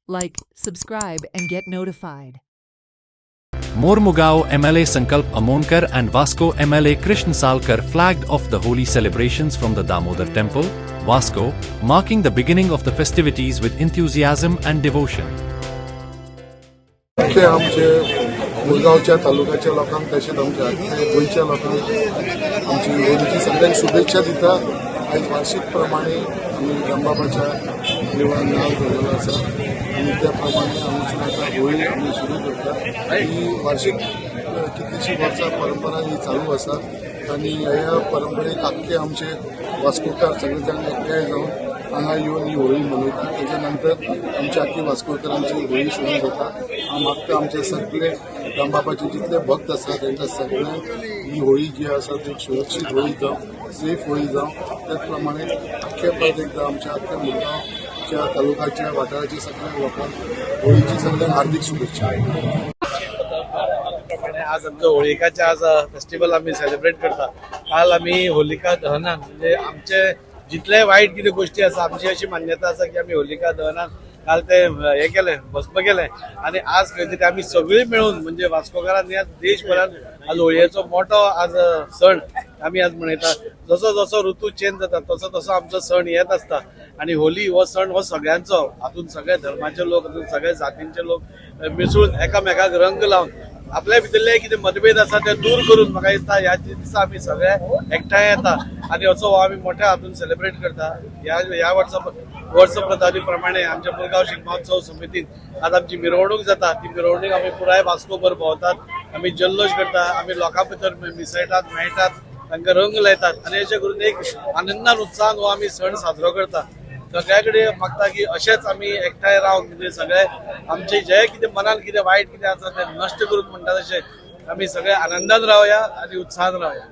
Like, subscribe, and get notified. Mormugao MLA Sankalp Amonkar and Vasco MLA Krishn Salkar flagged off the holy celebrations from the Damodar Temple, Vasco, marking the beginning of the festivities with enthusiasm and devotion. ते आमचे मुरगांवच्या तालुक्याच्या लोकांक तशेंच आमच्या गोंयच्या लोकांक आमची होळीची सगळ्यांक शुभेच्छा दिता। आयज वार्षिक प्रमाणे आमी रामबाबाच्या देवळान नांव दवरलेलो आसा आनी त्या प्रमाणे आमची आतां होळी आमी सुरू करता। ही वार्षिक कितलीशीं वर्सां परंपरा ही चालू आसा आनी ह्या परंपरेक आख्खे आमचे वास्कोकार सगळे जाण एकठांय जावन हांगा येवन ही होळी मनयतात। तेच्या नंतर आमच्या आख्खी वास्कोकारांची होळी सुरू जाता। हांव मागता आमचे सगळे रामबाबाचे जितले भक्त आसा तांकां सगळ्यांक ही होळी जी आसा ती सुरक्षीत होळी जावं, सेफ होळी जावं। त्याच प्रमाणे आख्खे परत एकदां आमच्या आख्ख्या मुरगांवच्या तालुक्याच्या वाठाराच्या सगळ्या लोकांक होळीची सगळ्यांक हार्दिक शुभेच्छा। आज आमचं होळिकाचे आज फेस्टिवल आम्ही सेलिब्रेट करता। काल आम्ही होलिका दहनान म्हणजे आमचे जितले वाईट कितें गोष्टी आसा आमची अशी मान्यता आसा की आम्ही होलिका दहनान काल ते हे केले भस्म केले आणि आज खंय तरी आमी सगळी मिळून म्हणजे वास्कोकारांनी आज देशभरात आज होळयेचो मोठो आज सण आम्ही आज मनयता। जसो जसो ऋतू चेंज जाता तसो तसो आमचो सण येत असता आणि होली हो सण हो सगळ्यांचो, हातून सगळे धर्माचे लोक, हातून सगळे जातींचे लोक मिसळून एकामेकाक रंग लावन आपल्या भितरले कितें मतभेद आसा ते दूर करून म्हाका दिसता ह्या दिसा आमी सगळे एकठांय येता आणि असो हो आमी मोठ्या हातून सेलिब्रेट करता। ह्या वर्षप्रतादी प्रमाणे आमच्या मुरगांव शिगमोत्सव समितीन आज आमची मिरवणूक जाता। ती मिरवणूक आमी पुराय वास्कोभर भोंवतात, आमी जल्लोष करता, आमी लोकां भितर मिसळटात, मेळटात, तांकां रंग लायतात आणि अशें करून एक आनंदान उत्साहान हो आमी सण साजरो करता। सगळ्या कडेन मागता की अशेंच आमी एकठांय रावन म्हणजे सगळे आमचे जे कितें मनान कितें वायट कितें आसा ते नश्ट करून म्हणटा तशें आमी सगळे आनंदान रावया आणि उत्साहान रावया।